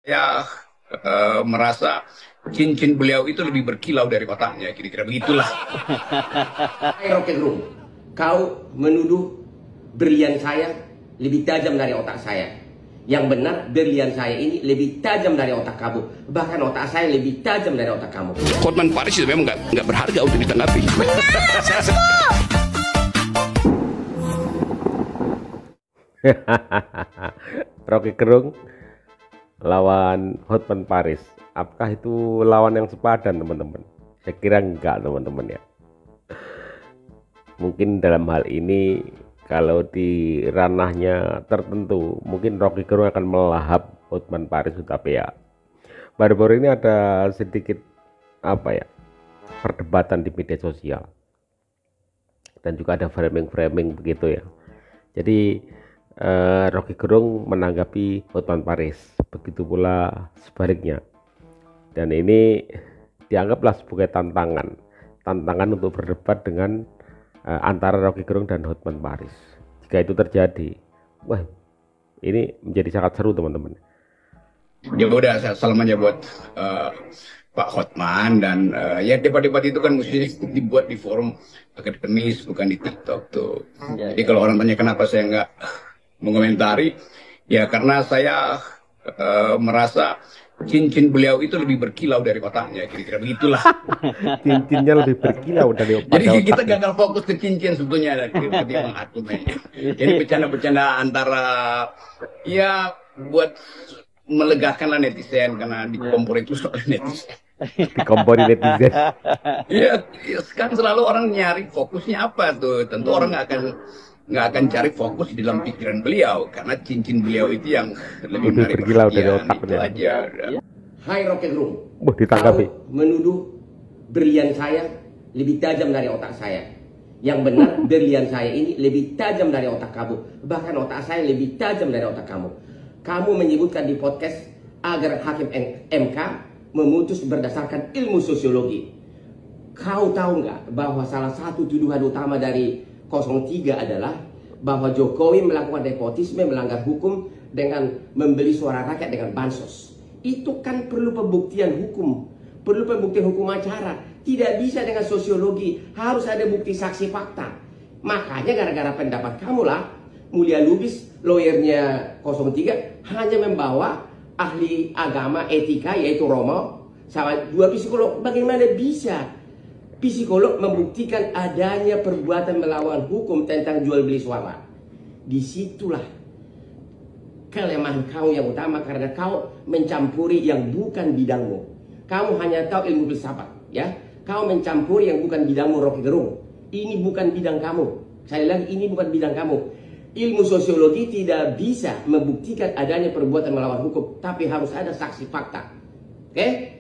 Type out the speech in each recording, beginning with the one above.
Ya merasa cincin beliau itu lebih berkilau dari otaknya, kira-kira begitulah. Hai Rocky Gerung, kau menuduh berlian saya lebih tajam dari otak saya. Yang benar, berlian saya ini lebih tajam dari otak kamu. Bahkan otak saya lebih tajam dari otak kamu. Hotman Paris itu memang nggak berharga untuk ditanggapi. Rocky Gerung lawan Hotman Paris, apakah itu lawan yang sepadan teman-teman? Saya kira enggak teman-teman ya. Mungkin dalam hal ini kalau di ranahnya tertentu mungkin Rocky Gerung akan melahap Hotman Paris, tapi ya baru-baru ini ada sedikit perdebatan di media sosial dan juga ada framing begitu ya. Jadi Rocky Gerung menanggapi Hotman Paris, begitu pula sebaliknya, dan ini dianggaplah sebagai tantangan untuk berdebat dengan antara Rocky Gerung dan Hotman Paris. Jika itu terjadi, wah, ini menjadi sangat seru teman-teman. Ya udah, salam aja buat Pak Hotman, dan ya debat-debat itu kan mesti dibuat di forum akademis, bukan di TikTok tuh. Jadi kalau orang tanya kenapa saya nggak mengomentari, ya karena saya merasa cincin beliau itu lebih berkilau dari otaknya, kira-kira begitulah. Cincinnya lebih berkilau dari otaknya. Jadi kita gagal fokus ke cincin sebetulnya ketimbang argumennya. Jadi bercanda-bercanda antara ya buat melegakanlah netizen, karena dikompor itu soal netizen. Dikompori netizen. Ya, sekarang selalu orang nyari fokusnya apa tuh. Tentu orang nggak akan cari fokus di dalam pikiran beliau, karena cincin beliau itu yang lebih berkilau dari otaknya. Aja. Hai Rocky Gerung, ditanggapi. kau menuduh berlian saya lebih tajam dari otak saya. Yang benar, berlian saya ini lebih tajam dari otak kamu. Bahkan otak saya lebih tajam dari otak kamu. Kamu menyebutkan di podcast agar hakim MK memutus berdasarkan ilmu sosiologi. Kau tahu nggak bahwa salah satu tuduhan utama dari 03 adalah bahwa Jokowi melakukan nepotisme, melanggar hukum dengan membeli suara rakyat dengan bansos. Itu kan perlu pembuktian hukum, perlu pembuktian hukum acara. Tidak bisa dengan sosiologi, harus ada bukti saksi fakta. Makanya gara-gara pendapat kamu lah, Mulia Lubis, lawyernya 03, hanya membawa ahli agama etika yaitu Romo sama 2 psikolog. Bagaimana bisa psikolog membuktikan adanya perbuatan melawan hukum tentang jual beli suara? Disitulah kelemahan kau yang utama, karena kau mencampuri yang bukan bidangmu. Kamu hanya tahu ilmu filsafat, ya. Kau mencampuri yang bukan bidangmu, Rocky Gerung. Ini bukan bidang kamu. Sekali lagi, ini bukan bidang kamu. Ilmu sosiologi tidak bisa membuktikan adanya perbuatan melawan hukum, tapi harus ada saksi fakta. Oke?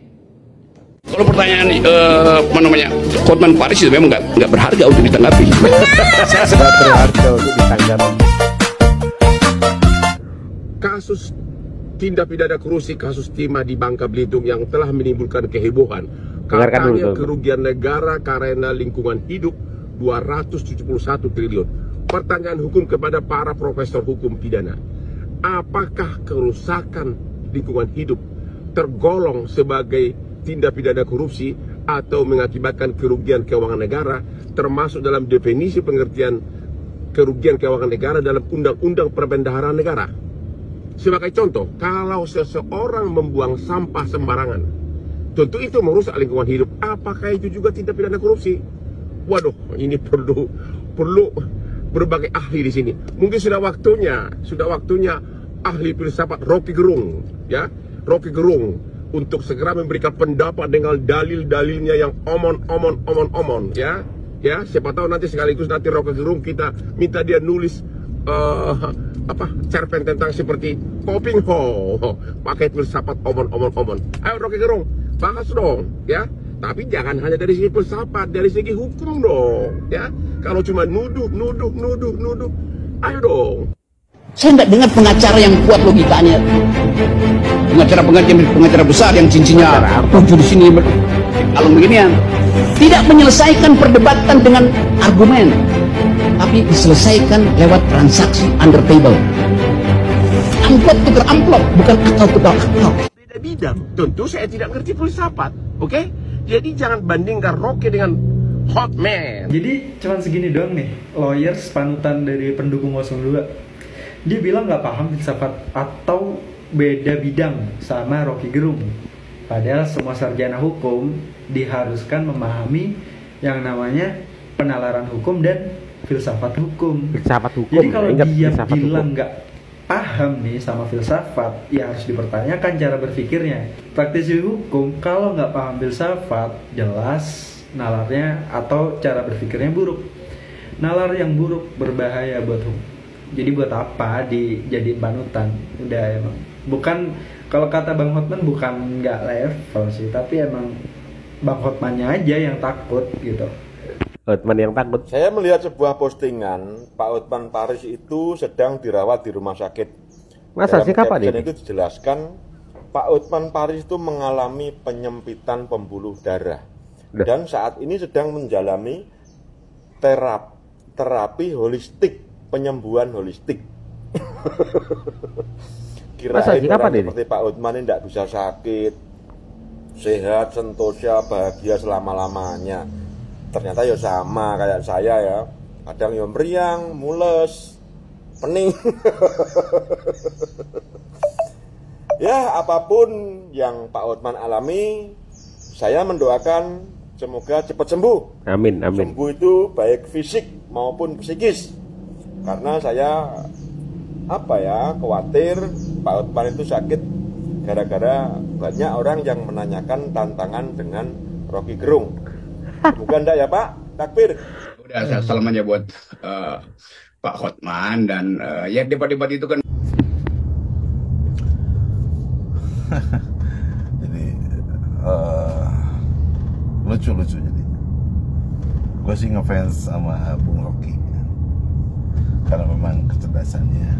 Kalau pertanyaan Hotman Paris itu memang nggak berharga untuk ditanggapi. Sangat berharga untuk ditanggapi. Kasus tindak pidana korupsi, kasus timah di Bangka Belitung yang telah menimbulkan kehebohan. Katanya kerugian negara karena lingkungan hidup 271 triliun. Pertanyaan hukum kepada para profesor hukum pidana, apakah kerusakan lingkungan hidup tergolong sebagai tindak pidana korupsi atau mengakibatkan kerugian keuangan negara, termasuk dalam definisi pengertian kerugian keuangan negara dalam Undang-Undang Perbendaharaan Negara? Sebagai contoh, kalau seseorang membuang sampah sembarangan, tentu itu merusak lingkungan hidup. Apakah itu juga tindak pidana korupsi? Waduh, ini perlu berbagai ahli di sini. Mungkin sudah waktunya ahli filsafat Rocky Gerung, ya, Rocky Gerung, untuk segera memberikan pendapat dengan dalil-dalilnya yang omon, ya. Siapa tahu nanti sekaligus nanti Rocky Gerung kita minta dia nulis cerpen tentang seperti Koping Ho, pakai filsafat omon. Ayo Rocky Gerung, bahas dong, ya. Tapi jangan hanya dari segi filsafat, dari segi hukum dong, ya. Kalau cuma nuduh, ayo dong. Saya nggak dengar pengacara yang kuat logikanya. Pengacara besar yang cincinnya 7 di sini, kalau beginian tidak menyelesaikan perdebatan dengan argumen, tapi diselesaikan lewat transaksi under table. Amplop tukar amplop, bukan akal tukar akal. bidang. Tentu saya tidak ngerti filsafat, oke? Jadi jangan bandingkan Rocky dengan Hotman. Jadi cuman segini doang nih, lawyers panutan dari pendukung 02. Dia bilang nggak paham filsafat atau beda bidang sama Rocky Gerung. Padahal semua sarjana hukum diharuskan memahami yang namanya penalaran hukum dan filsafat hukum. Filsafat hukum. Jadi kalau dia hukum. bilang nggak paham nih sama filsafat, ya harus dipertanyakan cara berpikirnya. Praktisi hukum kalau nggak paham filsafat, jelas nalarnya atau cara berpikirnya buruk. Nalar yang buruk berbahaya buat hukum. Jadi buat apa dijadiin panutan? Udah emang. Bukan, kalau kata Bang Hotman bukan nggak level sih, tapi emang Bang Hotmannya aja yang takut gitu. Hotman yang takut. Saya melihat sebuah postingan Pak Hotman Paris itu sedang dirawat di rumah sakit. Masa sih, kapan ini? Itu dijelaskan Pak Hotman Paris itu mengalami penyempitan pembuluh darah. Dan saat ini sedang menjalani terapi holistik, penyembuhan holistik. Kirain orang seperti Pak Hotman ini tidak bisa sakit, sehat, sentosa, bahagia selama-lamanya. Ternyata ya sama kayak saya ya, kadang ya meriang, mules, pening. Ya apapun yang Pak Hotman alami, saya mendoakan semoga cepat sembuh. Amin, amin. Sembuh itu baik fisik maupun psikis. Karena saya khawatir Pak Hotman itu sakit gara-gara banyak orang yang menanyakan tantangan dengan Rocky Gerung. Bukan enggak ya Pak? Takbir. Udah salam aja buat Pak Hotman dan ya debat-debat itu kan. Jadi lucu jadi. Gue sih ngefans sama Bung Rocky karena memang kecerdasannya.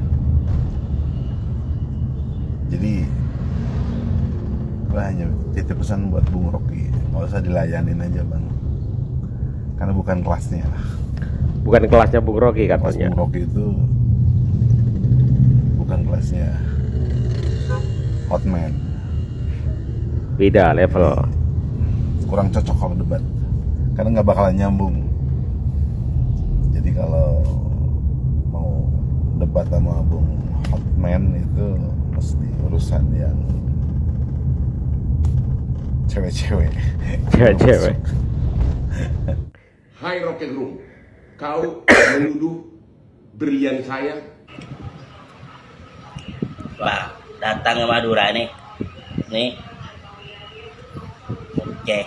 Jadi gue hanya titip pesan buat Bung Rocky, nggak usah dilayanin aja bang, karena bukan kelasnya. Bukan kelasnya Bung Rocky katanya. Bung Rocky itu bukan kelasnya Hotman. Beda level. Kurang cocok kalau debat, karena nggak bakalan nyambung. Jadi kalau mau debat sama Bung Hotman itu mesti urusan yang cewek-cewek. Hai Rocky Gerung, kau menuduh berlian saya. Wah, datang ke Madura nih. Oke.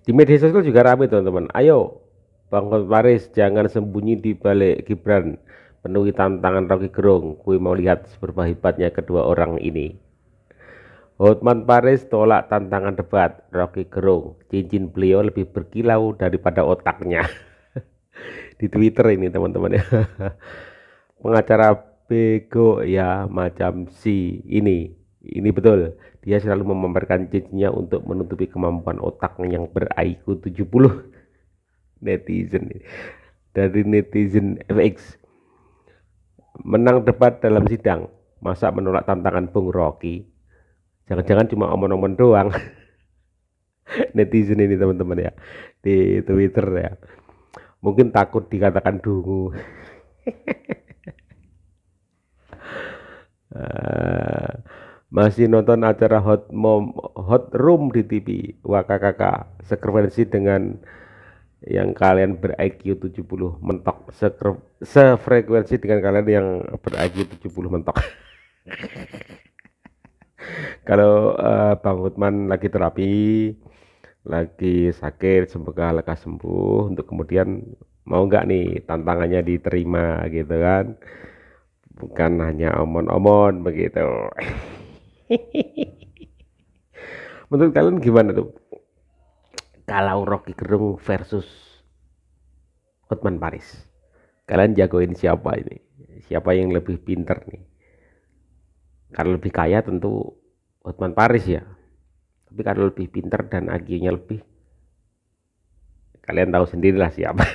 Di media sosial juga ramai teman-teman. Ayo, Bang Hotman Paris jangan sembunyi di balik Gibran. Penuhi tantangan Rocky Gerung. Kui mau lihat seberapa hebatnya kedua orang ini. Hotman Paris tolak tantangan debat Rocky Gerung. Cincin beliau lebih berkilau daripada otaknya. Di Twitter ini teman-teman ya. Pengacara bego ya macam si ini betul. Dia selalu memamerkan cincinnya untuk menutupi kemampuan otak yang ber-IQ 70. Netizen dari netizen FX. Menang debat dalam sidang, masa menolak tantangan Bung Rocky? Jangan-jangan cuma omong-omong doang. Netizen ini teman-teman ya, di Twitter ya. Mungkin takut dikatakan dungu. Masih nonton acara Hot Room di TV. Wah kakak, sefrekuensi dengan yang kalian ber-IQ 70 mentok. Sefrekuensi dengan kalian yang ber-IQ 70 mentok. Kalau Bang Hotman lagi terapi, lagi sakit, semoga lekas sembuh. Untuk kemudian mau nggak nih tantangannya diterima gitu kan, bukan hanya omon-omon begitu. Menurut kalian gimana tuh kalau Rocky Gerung versus Hotman Paris? Kalian jagoin siapa ini? Siapa yang lebih pinter nih? Kalau lebih kaya tentu Hotman Paris ya. Tapi kalau lebih pinter dan IQ-nya lebih, kalian tahu sendirilah siapa.